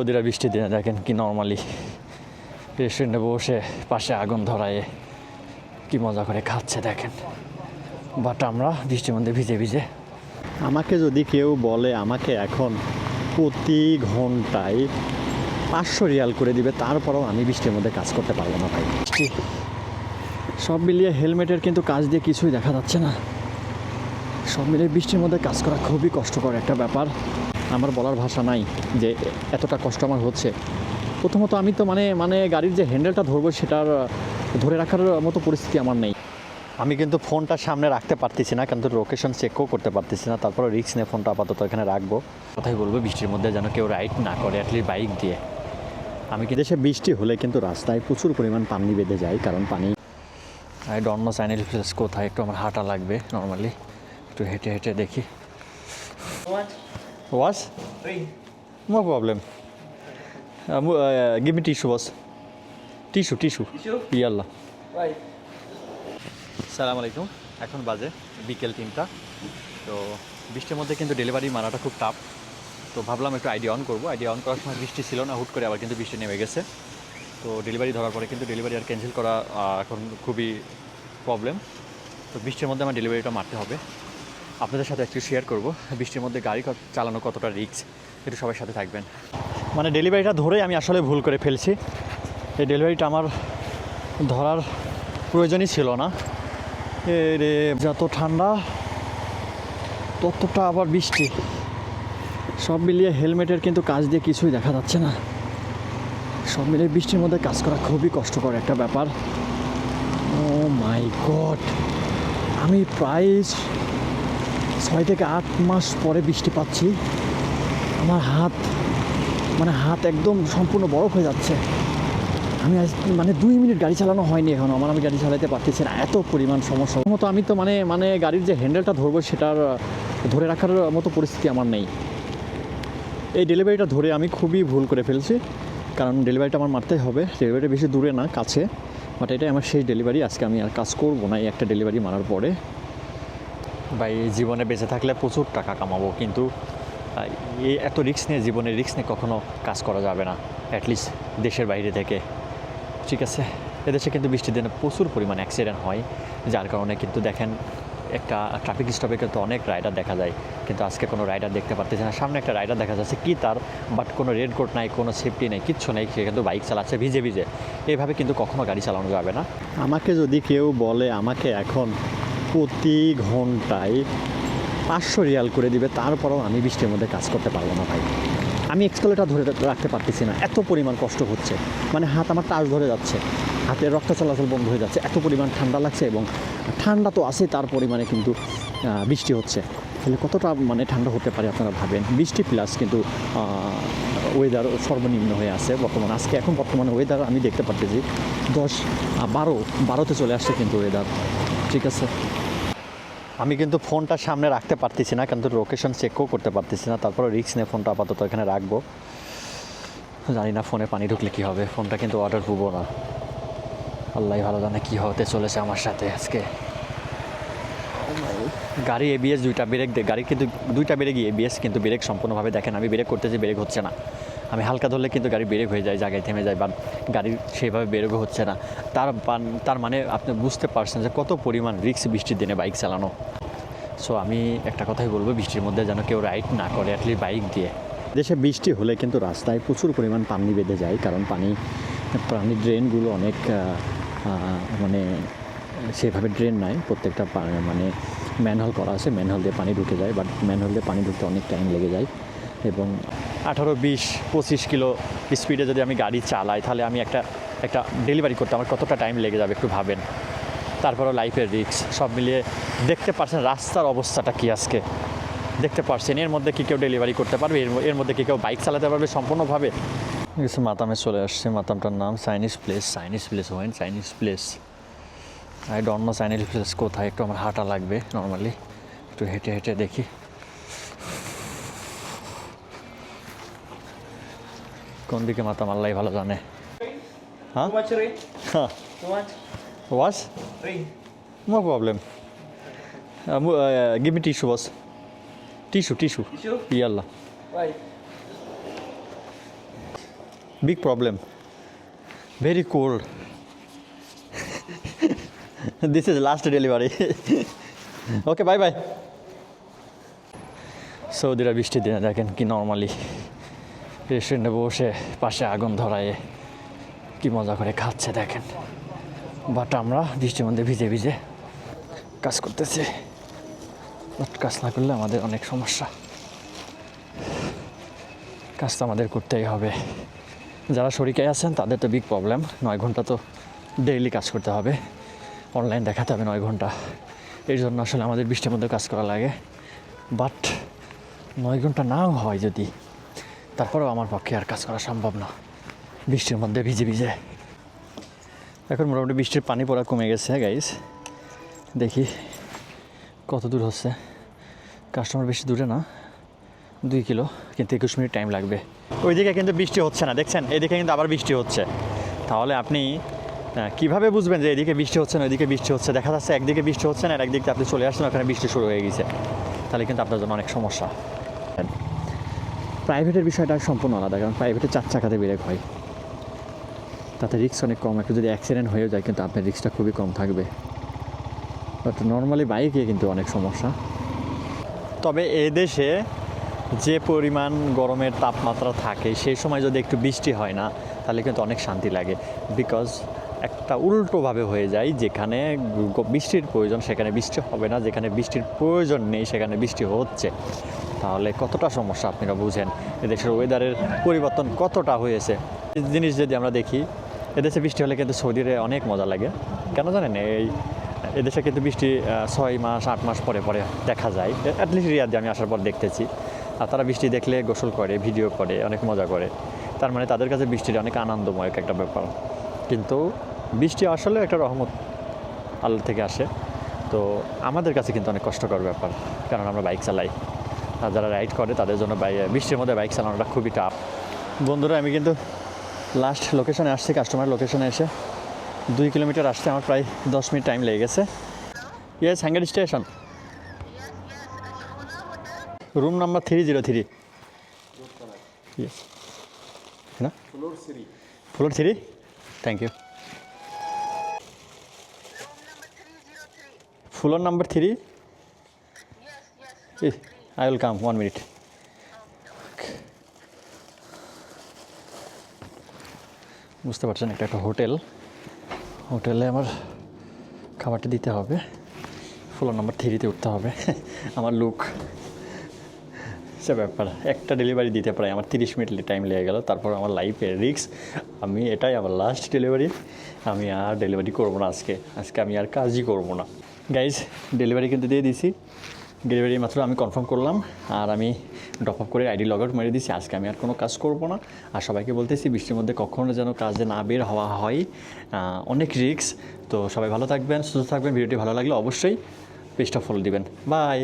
ওদের বৃষ্টির দিনে দেখেন কি নর্মালি রেস্টুরেন্টে বসে পাশে আগুন ধরায় কি মজা করে খাচ্ছে দেখেন। বাট আমরা বৃষ্টির মধ্যে ভিজে ভিজে। আমাকে যদি কেউ বলে আমাকে এখন প্রতি ঘন্টায় 500 রিয়াল করে দিবে, তারপরেও আমি বৃষ্টির মধ্যে কাজ করতে পারবো না ভাই। বৃষ্টি সব মিলিয়ে হেলমেটের কিন্তু কাজ দিয়ে কিছুই দেখা যাচ্ছে না। সব মিলিয়ে বৃষ্টির মধ্যে কাজ করা খুবই কষ্টকর একটা ব্যাপার। আমার বলার ভাষা নাই যে এতটা কষ্ট আমার হচ্ছে। প্রথমত আমি তো মানে গাড়ির যে হ্যান্ডেলটা ধরবো সেটার ধরে রাখার মতো পরিস্থিতি আমার নেই। আমি কিন্তু ফোনটা সামনে রাখতে পারতেছি না, কিন্তু লোকেশন চেকও করতে পারতেছি না। তারপরে রিস্ক নিয়ে ফোনটা আপাতত এখানে রাখবো। কথাই বলবো বৃষ্টির মধ্যে যেন কেউ রাইড না করে, অ্যাটলিস্ট বাইক দিয়ে। আমি কি দেশে বৃষ্টি হলে কিন্তু রাস্তায় প্রচুর পরিমাণ পানি বেঁধে যায়, কারণ পানি I don't know Chinese place কোথায়। একটু আমার হাঁটা লাগবে নর্মালি, একটু হেঁটে হেঁটে দেখি। Wash no problem, give me tissue boss, tissue ইয়াল্লা। সালাম আলাইকুম। এখন বাজে বিকেল 3টা। তো বৃষ্টির মধ্যে কিন্তু ডেলিভারি মারাটা খুব টাফ। তো ভাবলাম একটু আইডিয়া অন করবো। আইডিয়া অন করার সময় বৃষ্টি ছিল না, হুট করে আবার কিন্তু বৃষ্টি নেমে গেছে। তো ডেলিভারি ধরার পরে কিন্তু ডেলিভারি আর ক্যান্সেল করা এখন খুবই প্রবলেম। তো বৃষ্টির মধ্যে আমার ডেলিভারিটা মারতে হবে। আপনাদের সাথে একটু শেয়ার করবো বৃষ্টির মধ্যে গাড়ি চালানো কতটা রিস্ক, একটু সবার সাথে থাকবেন। মানে ডেলিভারিটা ধরেই আমি আসলে ভুল করে ফেলছি। এই ডেলিভারিটা আমার ধরার প্রয়োজনই ছিল না। রে যত ঠান্ডা ততটা আবার বৃষ্টি। সব মিলিয়ে হেলমেটের কিন্তু কাজ দিয়ে কিছুই দেখা যাচ্ছে না। সব মিলিয়ে বৃষ্টির মধ্যে কাজ করা খুবই কষ্টকর একটা ব্যাপার। ও মাই গড, আমি প্রায় 6 থেকে 8 মাস পরে বৃষ্টি পাচ্ছি। আমার হাত একদম সম্পূর্ণ বরফ হয়ে যাচ্ছে। আমি 2 মিনিট গাড়ি চালানো হয়নি এখনও আমার, আমি গাড়ি চালাতে পারতেছি না, এত পরিমাণ সমস্যা। মতো আমি তো মানে গাড়ির যে হ্যান্ডেলটা ধরবো সেটার ধরে রাখার মতো পরিস্থিতি আমার নেই। এই ডেলিভারিটা ধরে আমি খুবই ভুল করে ফেলছি, কারণ ডেলিভারিটা আমার মারতেই হবে। ডেলিভারিটা বেশি দূরে না, কাছে। বাট এটাই আমার শেষ ডেলিভারি। আজকে আমি আর কাজ করবো না এই একটা ডেলিভারি মারার পরে। ভাই জীবনে বেঁচে থাকলে প্রচুর টাকা কামাবো, কিন্তু এই এত রিস্ক নিয়ে, জীবনের রিস্ক নিয়ে কখনও কাজ করা যাবে না, অ্যাটলিস্ট দেশের বাইরে থেকে। ঠিক আছে, এদেশে কিন্তু বৃষ্টির দিনে প্রচুর পরিমাণ অ্যাক্সিডেন্ট হয়, যার কারণে কিন্তু দেখেন একটা ট্রাফিক স্টপে কিন্তু অনেক রাইডার দেখা যায়, কিন্তু আজকে কোনো রাইডার দেখতে পারতেছে না। সামনে একটা রাইডার দেখা যাচ্ছে কি তার, বাট কোনো রেড কোট নাই, কোনো সেফটি নেই, কিচ্ছু নেই। সে কিন্তু বাইক চালাচ্ছে ভিজে ভিজে। এইভাবে কিন্তু কখনো গাড়ি চালানো যাবে না। আমাকে যদি কেউ বলে আমাকে এখন প্রতি ঘন্টায় 500 রিয়াল করে দিবে, তারপরেও আমি বৃষ্টির মধ্যে কাজ করতে পারবো না ভাই। আমি এক্সকেলেটার ধরে রাখতে পারতেছি না, এত পরিমাণ কষ্ট হচ্ছে। মানে হাত আমার টাচ ধরে যাচ্ছে, হাতের রক্ত চলাচল বন্ধ হয়ে যাচ্ছে, এত পরিমাণ ঠান্ডা লাগছে। এবং ঠান্ডা তো আছে, তার পরিমাণে কিন্তু বৃষ্টি হচ্ছে। তাহলে কতটা ঠান্ডা হতে পারে আপনারা ভাবেন। বৃষ্টি প্লাস কিন্তু ওয়েদার সর্বনিম্ন হয়ে আছে বর্তমানে। এখন বর্তমানে ওয়েদার আমি দেখতে পাচ্ছি 10-12তে চলে আসছে কিন্তু ওয়েদার। ঠিক আছে, আমি কিন্তু ফোনটা সামনে রাখতে পারতেছি না, কিন্তু লোকেশন চেকও করতে পারতেছি না। তারপরে রিস্ক নিয়ে ফোনটা আপাতত এখানে রাখবো। জানি না ফোনে পানি ঢুকলে কী হবে। ফোনটা কিন্তু অর্ডার করবো না, আল্লাহ ভালো জানে কী হতে চলেছে আমার সাথে আজকে। গাড়ি এবিএস 2টা ব্রেক গাড়ি কিন্তু 2টা ব্রেক এবিএস, কিন্তু ব্রেক সম্পূর্ণভাবে দেখেন আমি ব্রেক করতেছি, ব্রেক হচ্ছে না। আমি হালকা ধরলে কিন্তু গাড়ি ব্রেক হয়ে যায়, জায়গায় থেমে যায়, বাট গাড়ির সেইভাবে ব্রেকও হচ্ছে না। তার মানে আপনি বুঝতে পারছেন যে কত পরিমাণ রিস্ক বৃষ্টির দিনে বাইক চালানো। সো আমি একটা কথাই বলবো, বৃষ্টির মধ্যে যেন কেউ রাইড না করে, অ্যাটলিস্ট বাইক দিয়ে। দেশে বৃষ্টি হলে কিন্তু রাস্তায় প্রচুর পরিমাণ পানি বেঁধে যায়, কারণ পানির ড্রেনগুলো অনেক সেভাবে ড্রেন নাই। প্রত্যেকটা ম্যানহোল করা আছে, ম্যানহোল দিয়ে পানি ঢুকে যায়, বাট ম্যানহোল দিয়ে পানি ঢুকতে অনেক টাইম লেগে যায়। এবং 18-20-25 কিলো স্পিডে যদি আমি গাড়ি চালাই, তাহলে আমি একটা ডেলিভারি করতে আমার কতটা টাইম লেগে যাবে একটু ভাবেন। তারপরও লাইফের রিস্ক সব মিলিয়ে দেখতে পারছেন রাস্তার অবস্থাটা কি আজকে, দেখতে পারছেন। এর মধ্যে কি কেউ ডেলিভারি করতে পারবে? এর মধ্যে কি কেউ বাইক চালাতে পারবে সম্পূর্ণভাবে? মাতামে চলে আসছে। মাতামটার নাম Chinese place. I don't know Chinese place কোথায়। একটু আমার হাঁটা লাগবে নর্মালি, একটু হেঁটে হেঁটে দেখি। কোন দিকে মাতাম আল্লাহ ভালো জানে। হ্যাঁ wash no problem, give me tissue boss, tissue ইয়াল্লা। Big problem. Very cold. This is last delivery. Okay, bye bye. সৌদিরা বৃষ্টির দিনে দেখেন কি নর্মালি রেস্টুরেন্টে বসে পাশে আগুন ধরায় কি মজা করে খাচ্ছে দেখেন। বাট আমরা বৃষ্টির মধ্যে ভিজে ভিজে কাজ করতেছি। বাট কাজ না করলে আমাদের অনেক সমস্যা। কাজ তো আমাদের করতেই হবে। যারা শরিকে আছেন তাদের তো বিগ প্রবলেম। 9 ঘন্টা তো ডেইলি কাজ করতে হবে, অনলাইন দেখাতে হবে 9 ঘন্টা। এর জন্য আসলে আমাদের বৃষ্টির মধ্যে কাজ করা লাগে। বাট 9 ঘন্টা নাও হয় যদি, তারপরেও আমার পক্ষে আর কাজ করা সম্ভব না বৃষ্টির মধ্যে ভিজে ভিজে। এখন মোটামুটি বৃষ্টির পানি পড়া কমে গেছে গাইস। দেখি কত দূর হচ্ছে। কাস্টমার বেশি দূরে না, 2 কিলো, কিন্তু 21 মিনিট টাইম লাগবে। ওইদিকে কিন্তু বৃষ্টি হচ্ছে না, দেখছেন? এদিকে কিন্তু আবার বৃষ্টি হচ্ছে। তাহলে আপনি কীভাবে বুঝবেন যে এদিকে বৃষ্টি হচ্ছে না ওইদিকে বৃষ্টি হচ্ছে? দেখা যাচ্ছে একদিকে বৃষ্টি হচ্ছে না আর একদিকে আপনি চলে আসছেন, ওখানে বৃষ্টি শুরু হয়ে গেছে। তাহলে কিন্তু আপনার জন্য অনেক সমস্যা। প্রাইভেটের বিষয়টা সম্পূর্ণ আলাদা, কারণ প্রাইভেটে 4 চাকাতে ব্রেক হয়, তাতে রিস্ক অনেক কম। একটু যদি অ্যাক্সিডেন্ট হয়ে যায় কিন্তু আপনার রিস্কটা খুবই কম থাকবে। বাট নর্মালি বাইকে কিন্তু অনেক সমস্যা। তবে এদেশে যে পরিমাণ গরমের তাপমাত্রা থাকে সেই সময় যদি একটু বৃষ্টি হয় না, তাহলে কিন্তু অনেক শান্তি লাগে। বিকজ একটা উল্টোভাবে হয়ে যায়, যেখানে বৃষ্টির প্রয়োজন সেখানে বৃষ্টি হবে না, যেখানে বৃষ্টির প্রয়োজন নেই সেখানে বৃষ্টি হচ্ছে। তাহলে কতটা সমস্যা আপনারা বুঝেন, এদেশের ওয়েদারের পরিবর্তন কতটা হয়েছে। এই জিনিস যদি আমরা দেখি, এদেশে বৃষ্টি হলে কিন্তু সৌদিতে অনেক মজা লাগে। কেন জানেন? এদেশে কিন্তু বৃষ্টি 6 মাস 8 মাস পরে পরে দেখা যায়। অ্যাটলিস্ট রিয়াদে আমি আসার পর দেখতেছি। আর তারা বৃষ্টি দেখলে গোসল করে, ভিডিও করে, অনেক মজা করে। তার মানে তাদের কাছে বৃষ্টিটা অনেক আনন্দময় একটা ব্যাপার। কিন্তু বৃষ্টি আসলে একটা রহমত আল্লাহ থেকে আসে। তো আমাদের কাছে কিন্তু অনেক কষ্টকর ব্যাপার, কারণ আমরা বাইক চালাই। আর যারা রাইড করে তাদের জন্য বৃষ্টির মধ্যে বাইক চালানোটা খুবই টাফ। বন্ধুরা, আমি কিন্তু লাস্ট লোকেশনে আসছি। কাস্টমার লোকেশনে এসে 2 কিলোমিটার আসতে আমার প্রায় 10 মিনিট টাইম লেগে গেছে। Yes, hanger station, room number 303। Yes না, floor 3। Thank you. Floor number 3। I will come 1 minute. বুঝতে পারছেন, একটা হোটেল, হোটেলে আমার খাবারটা দিতে হবে। ফ্লোর নাম্বার 3-তে উঠতে হবে। আমার লুক সে ব্যাপার, একটা ডেলিভারি দিতে প্রায় আমার 30 মিনিট টাইম লেগে গেল। তারপর আমার লাইফে রিস্ক, আমি এটাই আমার লাস্ট ডেলিভারি। আমি আর ডেলিভারি করবো না আজকে আমি আর কাজই করবো না গাইজ। ডেলিভারি কিন্তু দিয়ে দিছি, ডেলিভারি মাত্র আমি কনফার্ম করলাম আর আমি ড্রপ আপ করে আইডি লগ আউট মেরে দিচ্ছি। আজকে আমি আর কোনো কাজ করবো না। আর সবাইকে বলতেছি বৃষ্টির মধ্যে কখনো যেন কাজে না বের হওয়া হয়, অনেক রিস্ক। তো সবাই ভালো থাকবেন, সুস্থ থাকবেন। ভিডিওটি ভালো লাগলে অবশ্যই পেজটা ফলো দিবেন। বাই।